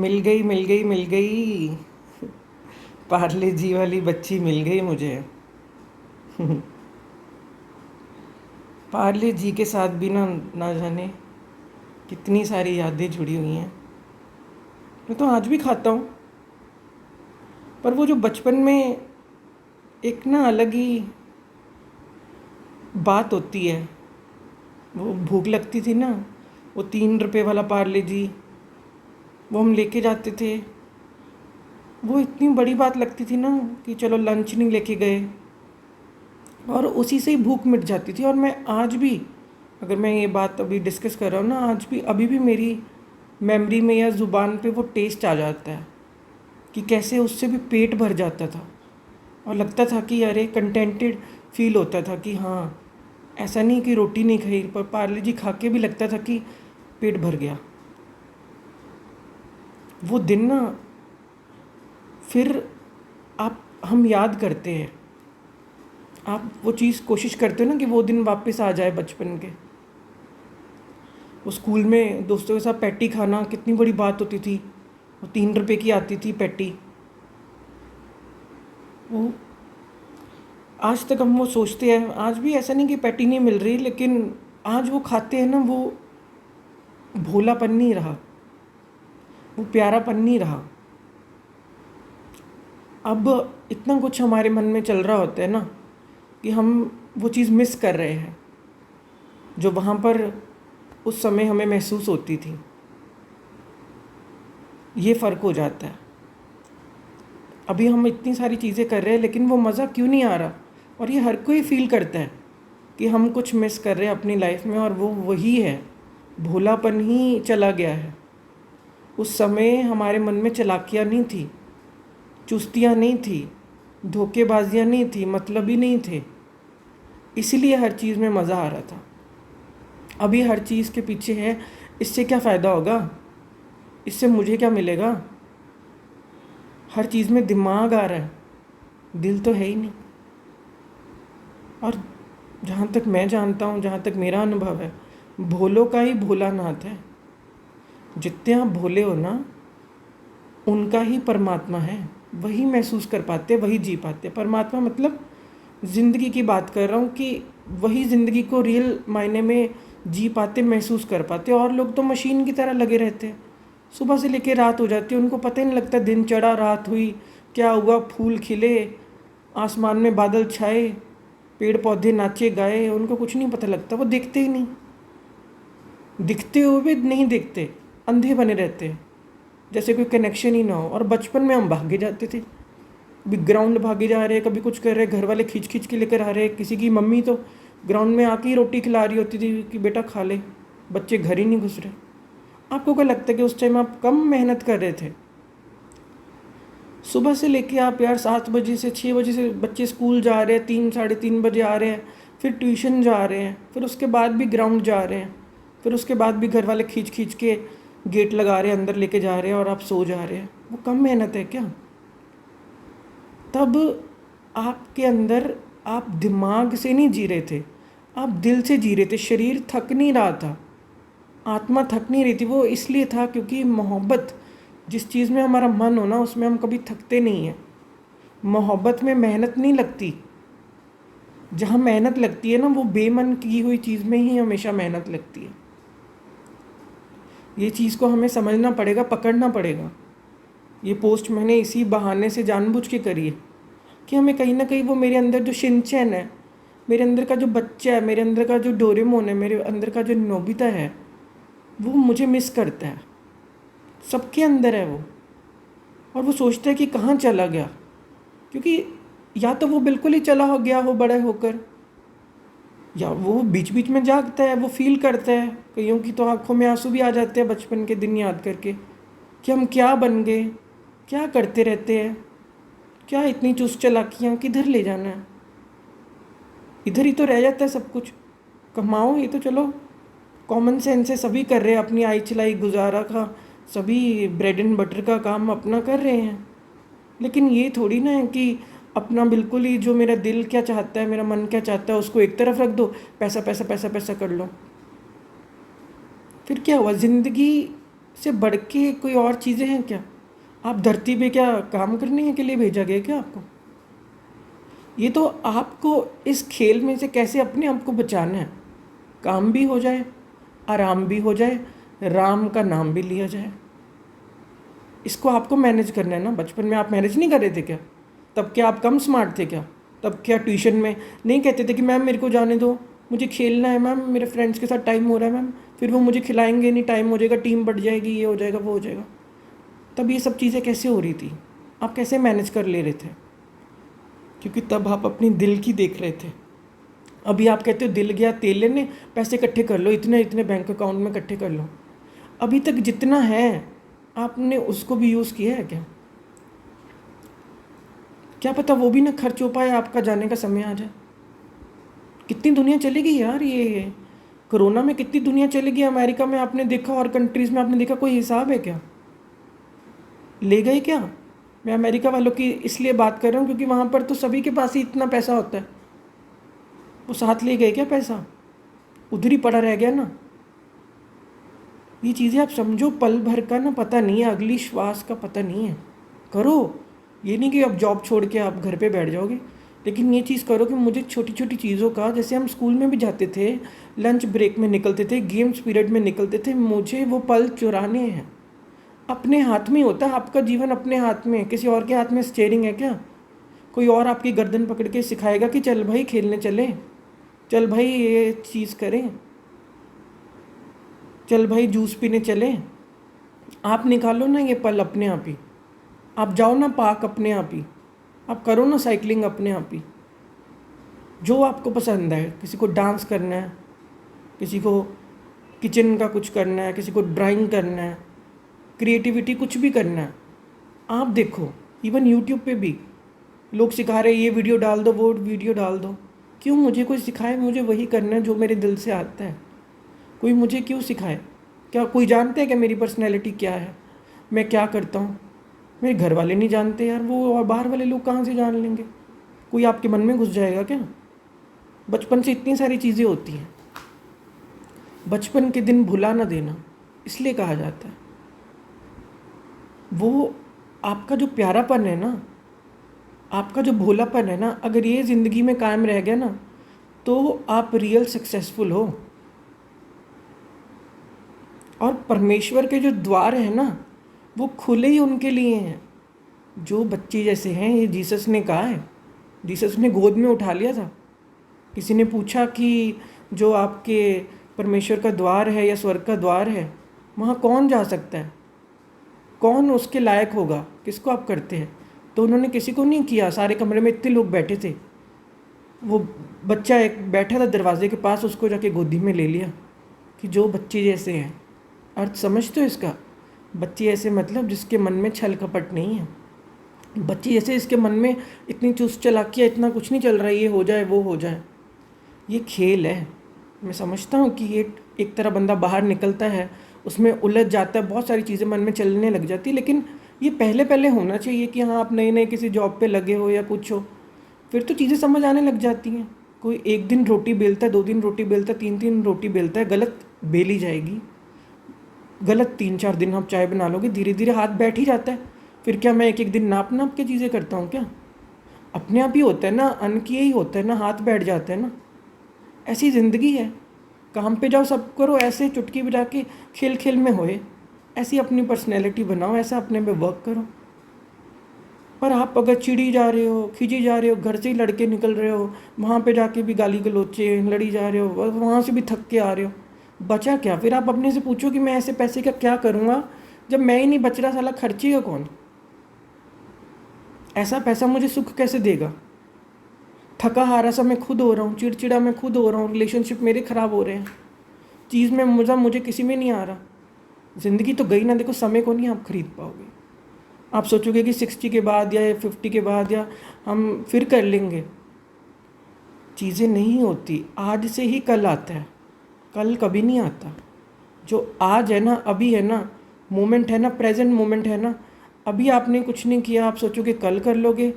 मिल गई मिल गई मिल गई। पार्ले जी वाली बच्ची मिल गई मुझे। पार्ले जी के साथ भी ना ना जाने कितनी सारी यादें जुड़ी हुई हैं। मैं तो आज भी खाता हूँ, पर वो जो बचपन में एक ना अलग ही बात होती है। वो भूख लगती थी ना, वो 3 रुपए वाला पार्ले जी वो हम लेके जाते थे। वो इतनी बड़ी बात लगती थी ना कि चलो लंच नहीं लेके गए, और उसी से ही भूख मिट जाती थी। और मैं आज भी, अगर मैं ये बात अभी डिस्कस कर रहा हूँ ना, आज भी अभी भी मेरी मेमोरी में या ज़ुबान पे वो टेस्ट आ जाता है कि कैसे उससे भी पेट भर जाता था और लगता था कि अरे कंटेंटेड फील होता था कि हाँ, ऐसा नहीं कि रोटी नहीं खाई, पर पार्ले जी खा के भी लगता था कि पेट भर गया। वो दिन ना फिर आप हम याद करते हैं, आप वो चीज़ कोशिश करते हो ना कि वो दिन वापस आ जाए बचपन के। वो स्कूल में दोस्तों के साथ पैटी खाना कितनी बड़ी बात होती थी। वो 3 रुपए की आती थी पैटी। वो आज तक हम वो सोचते हैं, आज भी ऐसा नहीं कि पैटी नहीं मिल रही, लेकिन आज वो खाते हैं ना, वो भोलापन नहीं रहा, वो प्यारापन नहीं रहा। अब इतना कुछ हमारे मन में चल रहा होता है ना कि हम वो चीज़ मिस कर रहे हैं जो वहाँ पर उस समय हमें महसूस होती थी। ये फ़र्क हो जाता है। अभी हम इतनी सारी चीज़ें कर रहे हैं, लेकिन वो मज़ा क्यों नहीं आ रहा? और ये हर कोई फील करता है कि हम कुछ मिस कर रहे हैं अपनी लाइफ में, और वो वही है, भोलापन ही चला गया है। उस समय हमारे मन में चालाकियाँ नहीं थी, चुस्तियाँ नहीं थी, धोखेबाजियाँ नहीं थी, मतलब ही नहीं थे। इसीलिए हर चीज़ में मज़ा आ रहा था। अभी हर चीज़ के पीछे है, इससे क्या फ़ायदा होगा, इससे मुझे क्या मिलेगा। हर चीज़ में दिमाग आ रहा है, दिल तो है ही नहीं। और जहाँ तक मैं जानता हूँ, जहाँ तक मेरा अनुभव है, भोलों का ही भोलानाथ है। जितने आप भोले हो ना, उनका ही परमात्मा है। वही महसूस कर पाते, वही जी पाते। परमात्मा मतलब ज़िंदगी की बात कर रहा हूँ कि वही ज़िंदगी को रियल मायने में जी पाते, महसूस कर पाते। और लोग तो मशीन की तरह लगे रहते हैं, सुबह से लेकर रात हो जाती है, उनको पता ही नहीं लगता दिन चढ़ा रात हुई, क्या हुआ, फूल खिले, आसमान में बादल छाए, पेड़ पौधे नाचे गाए, उनको कुछ नहीं पता लगता। वो देखते ही नहीं, दिखते हुए भी नहीं देखते, अंधे बने रहते हैं, जैसे कोई कनेक्शन ही ना हो। और बचपन में हम भागे जाते थे, कभी ग्राउंड भागे जा रहे हैं, कभी कुछ कर रहे हैं, घर वाले खींच खींच के लेकर आ रहे हैं। किसी की मम्मी तो ग्राउंड में आके ही रोटी खिला रही होती थी कि बेटा खा ले, बच्चे घर ही नहीं घुस रहे। आपको क्या लगता है कि उस टाइम आप कम मेहनत कर रहे थे? सुबह से लेके आप यार 7 बजे से 6 बजे से बच्चे स्कूल जा रहे हैं, 3 साढ़े 3 बजे आ रहे हैं, फिर ट्यूशन जा रहे हैं, फिर उसके बाद भी ग्राउंड जा रहे हैं, फिर उसके बाद भी घर वाले खींच खींच के गेट लगा रहे हैं, अंदर लेके जा रहे हैं, और आप सो जा रहे हैं। वो कम मेहनत है क्या? तब आपके अंदर आप दिमाग से नहीं जी रहे थे, आप दिल से जी रहे थे। शरीर थक नहीं रहा था, आत्मा थक नहीं रही थी। वो इसलिए था क्योंकि मोहब्बत, जिस चीज़ में हमारा मन हो ना, उसमें हम कभी थकते नहीं हैं। मोहब्बत में मेहनत नहीं लगती। जहाँ मेहनत लगती है ना, वो बेमन की हुई चीज़ में ही हमेशा मेहनत लगती है। ये चीज़ को हमें समझना पड़ेगा, पकड़ना पड़ेगा। ये पोस्ट मैंने इसी बहाने से जानबूझ के करी है कि हमें कहीं ना कहीं वो मेरे अंदर जो शिनचैन है, मेरे अंदर का जो बच्चा है, मेरे अंदर का जो डोरेमोन है, मेरे अंदर का जो नोबिता है, वो मुझे मिस करता है। सबके अंदर है वो, और वो सोचता है कि कहाँ चला गया। क्योंकि या तो वो बिल्कुल ही चला हो गया हो बड़े होकर, या वो बीच बीच में जागता है, वो फील करता है। कईयों की तो आंखों में आंसू भी आ जाते हैं बचपन के दिन याद करके कि हम क्या बन गए, क्या करते रहते हैं, क्या इतनी चुस्त चालाकियाँ, किधर ले जाना है। इधर ही तो रह जाता है सब कुछ। कमाओ, ये तो चलो कॉमन सेंस है, सभी कर रहे हैं, अपनी आई चलाई गुजारा का सभी ब्रेड एंड बटर का काम अपना कर रहे हैं। लेकिन ये थोड़ी ना है कि अपना बिल्कुल ही जो मेरा दिल क्या चाहता है, मेरा मन क्या चाहता है, उसको एक तरफ रख दो, पैसा पैसा पैसा पैसा कर लो। फिर क्या हुआ? ज़िंदगी इससे बढ़ के कोई और चीज़ें हैं क्या? आप धरती पे क्या काम करने के लिए भेजा गया क्या आपको? ये तो आपको इस खेल में से कैसे अपने आप को बचाना है। काम भी हो जाए, आराम भी हो जाए, राम का नाम भी लिया जाए, इसको आपको मैनेज करना है ना। बचपन में आप मैनेज नहीं कर रहे थे क्या? तब क्या आप कम स्मार्ट थे क्या? तब क्या ट्यूशन में नहीं कहते थे कि मैम मेरे को जाने दो, मुझे खेलना है मैम, मेरे फ्रेंड्स के साथ टाइम हो रहा है मैम, फिर वो मुझे खिलाएंगे नहीं, टाइम हो जाएगा, टीम बढ़ जाएगी, ये हो जाएगा, वो हो जाएगा। तब ये सब चीज़ें कैसे हो रही थी? आप कैसे मैनेज कर ले रहे थे? क्योंकि तब आप अपनी दिल की देख रहे थे। अभी आप कहते हो दिल गया तेल लेने, पैसे इकट्ठे कर लो, इतने इतने बैंक अकाउंट में इकट्ठे कर लो। अभी तक जितना है आपने उसको भी यूज़ किया है क्या? क्या पता वो भी ना खर्च हो पाए, आपका जाने का समय आ जाए। कितनी दुनिया चली गई यार, ये कोरोना में कितनी दुनिया चली गई। अमेरिका में आपने देखा और कंट्रीज़ में आपने देखा, कोई हिसाब है क्या? ले गए क्या? मैं अमेरिका वालों की इसलिए बात कर रहा हूँ क्योंकि वहाँ पर तो सभी के पास ही इतना पैसा होता है। वो साथ ले गए क्या पैसा? उधर ही पड़ा रह गया ना। ये चीज़ें आप समझो, पल भर का ना पता नहीं है, अगली श्वास का पता नहीं है। करो, ये नहीं कि अब जॉब छोड़ के आप घर पे बैठ जाओगे, लेकिन ये चीज़ करो कि मुझे छोटी छोटी चीज़ों का, जैसे हम स्कूल में भी जाते थे, लंच ब्रेक में निकलते थे, गेम्स पीरियड में निकलते थे, मुझे वो पल चुराने हैं। अपने हाथ में होता है आपका जीवन, अपने हाथ में। किसी और के हाथ में स्टीयरिंग है क्या? कोई और आपकी गर्दन पकड़ के सिखाएगा कि चल भाई खेलने चलें, चल भाई ये चीज़ करें, चल भाई जूस पीने चलें? आप निकालो ना ये पल अपने आप ही। आप जाओ ना पार्क अपने आप ही, आप करो ना साइकिलिंग अपने आप ही। जो आपको पसंद है, किसी को डांस करना है, किसी को किचन का कुछ करना है, किसी को ड्राइंग करना है, क्रिएटिविटी कुछ भी करना है, आप देखो। इवन यूट्यूब पे भी लोग सिखा रहे हैं, ये वीडियो डाल दो, वो वीडियो डाल दो। क्यों मुझे कोई सिखाए? मुझे वही करना है जो मेरे दिल से आता है। कोई मुझे क्यों सिखाए? क्या कोई जानते हैं क्या मेरी पर्सनैलिटी क्या है, मैं क्या करता हूँ? मेरे घर वाले नहीं जानते यार, वो और बाहर वाले लोग कहाँ से जान लेंगे? कोई आपके मन में घुस जाएगा क्या? बचपन से इतनी सारी चीज़ें होती हैं। बचपन के दिन भुला ना देना इसलिए कहा जाता है। वो आपका जो प्यारापन है ना, आपका जो भोलापन है ना, अगर ये ज़िंदगी में कायम रह गया ना, तो आप रियल सक्सेसफुल हो। और परमेश्वर के जो द्वार हैं ना, वो खुले ही उनके लिए हैं जो बच्चे जैसे हैं। ये जीसस ने कहा है, जीसस ने गोद में उठा लिया था। किसी ने पूछा कि जो आपके परमेश्वर का द्वार है या स्वर्ग का द्वार है, वहाँ कौन जा सकता है, कौन उसके लायक होगा, किसको आप करते हैं? तो उन्होंने किसी को नहीं किया। सारे कमरे में इतने लोग बैठे थे, वो बच्चा एक बैठा था दरवाजे के पास, उसको जाके गोदी में ले लिया कि जो बच्चे जैसे हैं। अर्थ समझते हो इसका? बच्चे ऐसे मतलब जिसके मन में छल कपट नहीं है। बच्चे जैसे इसके मन में इतनी चुस्त चालाकियाँ, इतना कुछ नहीं चल रहा है, ये हो जाए वो हो जाए। ये खेल है। मैं समझता हूँ कि ये एक तरह बंदा बाहर निकलता है, उसमें उलझ जाता है, बहुत सारी चीज़ें मन में चलने लग जाती, लेकिन ये पहले पहले होना चाहिए कि हाँ आप नए नए किसी जॉब पे लगे हो या कुछ हो, फिर तो चीज़ें समझ आने लग जाती हैं। कोई एक दिन रोटी बेलता है, 2 दिन रोटी बेलता है, 3 दिन रोटी बेलता है, गलत बेली जाएगी, गलत 3-4 दिन आप चाय बना लोगे, धीरे धीरे हाथ बैठ ही जाता है। फिर क्या मैं एक एक दिन नाप नाप के चीज़ें करता हूँ क्या? अपने आप ही होता है ना, अन्न की ही होता है ना, हाथ बैठ जाता है ना। ऐसी ज़िंदगी है। काम पे जाओ, सब करो, ऐसे चुटकी बजा के खेल खेल में होए। ऐसी अपनी पर्सनैलिटी बनाओ, ऐसा अपने पे वर्क करो। पर आप अगर चिड़ी जा रहे हो, खिंची जा रहे हो, घर से ही लड़के निकल रहे हो, वहाँ पे जाके भी गाली गलोचे लड़ी जा रहे हो, वहाँ से भी थक के आ रहे हो, बचा क्या? फिर आप अपने से पूछो कि मैं ऐसे पैसे का क्या करूँगा जब मैं ही नहीं बच रहा, साला खर्चेगा कौन? ऐसा पैसा मुझे सुख कैसे देगा? थका हारा सा मैं खुद हो रहा हूँ, चिड़चिड़ा मैं खुद हो रहा हूँ, रिलेशनशिप मेरे ख़राब हो रहे हैं, चीज़ में मज़ा मुझे किसी में नहीं आ रहा। ज़िंदगी तो गई ना। देखो, समय को नहीं आप खरीद पाओगे। आप सोचोगे कि 60 के बाद या 50 के बाद या हम फिर कर लेंगे। चीज़ें नहीं होती, आज से ही कल आता है, कल कभी नहीं आता। जो आज है ना, अभी है ना, मोमेंट है ना, प्रेजेंट मोमेंट है ना, अभी आपने कुछ नहीं किया, आप सोचोगे कल कर लोगे,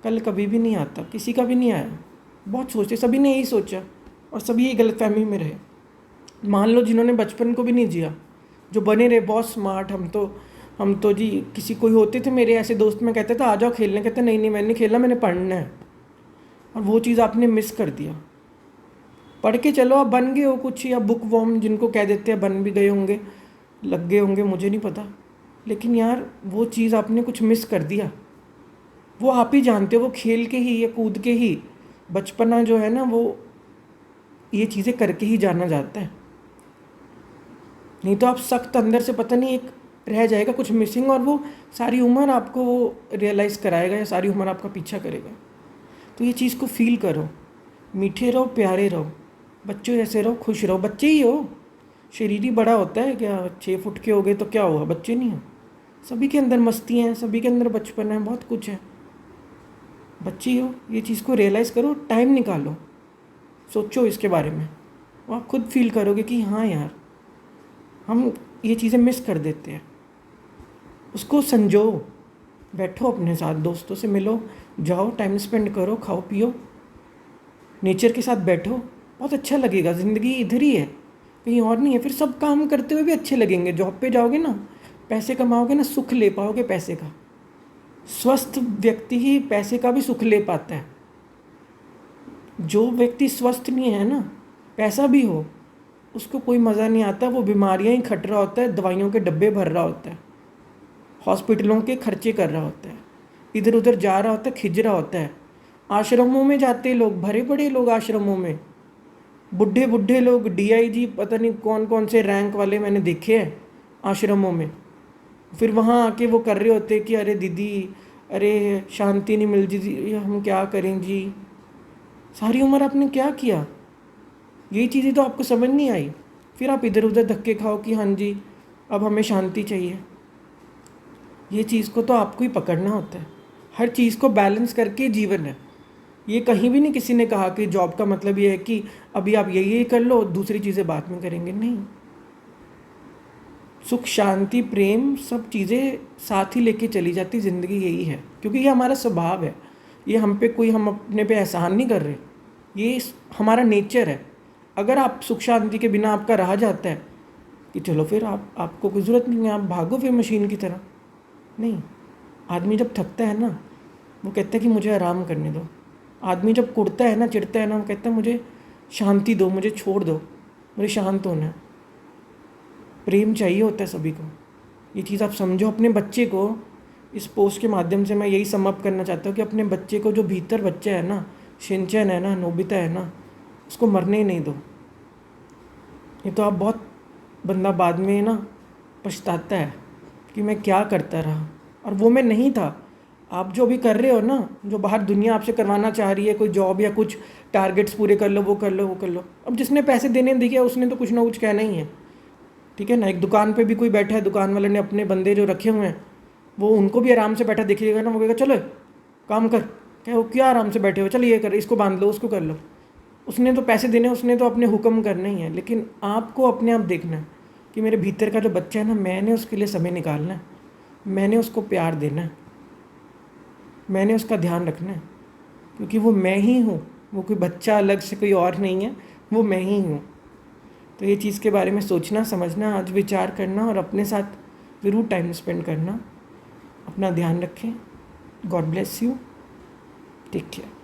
कल कभी भी नहीं आता, किसी का भी नहीं आया। बहुत सोचते, सभी ने यही सोचा और सभी यही गलतफहमी में रहे। मान लो जिन्होंने बचपन को भी नहीं जिया, जो बने रहे बहुत स्मार्ट। हम तो जी किसी कोई होते थे मेरे ऐसे दोस्त, में कहते थे आ जाओ खेलने, कहते नहीं नहीं मैं नहीं खेलना, मैंने पढ़ना है। और वो चीज़ आपने मिस कर दिया। पढ़ के चलो, आप बन गए हो कुछ, या बुक वॉर्म जिनको कह देते हैं, बन भी गए होंगे, लग गए होंगे, मुझे नहीं पता। लेकिन यार वो चीज़ आपने कुछ मिस कर दिया। वो आप ही जानते हो, वो खेल के ही या कूद के ही बचपना जो है ना, वो ये चीज़ें करके ही जाना जाता है। नहीं तो आप सख्त अंदर से पता नहीं एक रह जाएगा कुछ मिसिंग, और वो सारी उम्र आपको वो रियलाइज़ कराएगा या सारी उम्र आपका पीछा करेगा। तो ये चीज़ को फील करो, मीठे रहो, प्यारे रहो, बच्चों जैसे रहो, खुश रहो। बच्चे ही हो, शरीर ही बड़ा होता है क्या? 6 फुट के हो गए तो क्या हुआ, बच्चे नहीं हो? सभी के अंदर मस्ती हैं, सभी के अंदर बचपन है, बहुत कुछ है। बच्चे ही हो, ये चीज़ को रियलाइज़ करो, टाइम निकालो, सोचो इसके बारे में, और आप खुद फील करोगे कि हाँ यार हम ये चीज़ें मिस कर देते हैं। उसको संजो, बैठो अपने साथ, दोस्तों से मिलो, जाओ, टाइम स्पेंड करो, खाओ पियो, नेचर के साथ बैठो, बहुत अच्छा लगेगा। ज़िंदगी इधर ही है, कहीं और नहीं है। फिर सब काम करते हुए भी अच्छे लगेंगे। जॉब पे जाओगे ना, पैसे कमाओगे ना, सुख ले पाओगे पैसे का। स्वस्थ व्यक्ति ही पैसे का भी सुख ले पाता है। जो व्यक्ति स्वस्थ नहीं है ना, पैसा भी हो, उसको कोई मज़ा नहीं आता। वो बीमारियां ही खट रहा होता है, दवाइयों के डब्बे भर रहा होता है, हॉस्पिटलों के खर्चे कर रहा होता है, इधर उधर जा रहा होता है, खिंच रहा होता है। आश्रमों में जाते लोग, भरे पड़े लोग आश्रमों में, बुढ़े बुढ़े लोग, डीआईजी, पता नहीं कौन कौन से रैंक वाले मैंने देखे हैं आश्रमों में। फिर वहाँ आके वो कर रहे होते कि अरे दीदी, अरे शांति नहीं मिल जी, हम क्या करें जी। सारी उम्र आपने क्या किया? यही चीज़ें तो आपको समझ नहीं आई। फिर आप इधर उधर धक्के खाओ कि हाँ जी अब हमें शांति चाहिए। ये चीज़ को तो आपको ही पकड़ना होता है। हर चीज़ को बैलेंस करके जीवन है। ये कहीं भी नहीं किसी ने कहा कि जॉब का मतलब ये है कि अभी आप यही कर लो, दूसरी चीज़ें बाद में करेंगे। नहीं, सुख शांति प्रेम सब चीज़ें साथ ही लेके चली जाती ज़िंदगी, यही है। क्योंकि ये हमारा स्वभाव है, ये हम अपने पे एहसान नहीं कर रहे, ये हमारा नेचर है। अगर आप सुख शांति के बिना आपका रहा जाता है कि चलो फिर आपको कोई ज़रूरत नहीं है, आप भागो फिर मशीन की तरह। नहीं, आदमी जब थकता है ना, वो कहता है कि मुझे आराम करने दो। आदमी जब कुड़ता है ना, चिढ़ता है ना, वो कहता है मुझे शांति दो, मुझे छोड़ दो, मुझे शांत होना है। प्रेम चाहिए होता है सभी को। ये चीज़ आप समझो। अपने बच्चे को, इस पोस्ट के माध्यम से मैं यही सम अप करना चाहता हूँ कि अपने बच्चे को, जो भीतर बच्चा है ना, शिनचैन है ना, नोबिता है ना, उसको मरने ही नहीं दो। ये तो आप बहुत बंदा बाद में ना पछताता है कि मैं क्या करता रहा, और वो मैं नहीं था। आप जो भी कर रहे हो ना, जो बाहर दुनिया आपसे करवाना चाह रही है, कोई जॉब या कुछ टारगेट्स पूरे कर लो, वो कर लो, वो कर लो। अब जिसने पैसे देने दिए उसने तो कुछ ना कुछ कहना ही है, ठीक है ना। एक दुकान पे भी कोई बैठा है, दुकान वाले ने अपने बंदे जो रखे हुए हैं, वो उनको भी आराम से बैठा दिखेगा ना, वो कहेगा चलो काम कर, क्या वो क्या आराम से बैठे हो, चल ये कर, इसको बांध लो, उसको कर लो। उसने तो पैसे देने, उसने तो अपने हुक्म करने ही है। लेकिन आपको अपने आप देखना है कि मेरे भीतर का जो बच्चा है ना, मैंने उसके लिए समय निकालना है, मैंने उसको प्यार देना है, मैंने उसका ध्यान रखना है। क्योंकि वो मैं ही हूँ, वो कोई बच्चा अलग से कोई और नहीं है, वो मैं ही हूँ। तो ये चीज़ के बारे में सोचना, समझना, आज विचार करना, और अपने साथ ज़रूर टाइम स्पेंड करना। अपना ध्यान रखें। God bless you. Take care.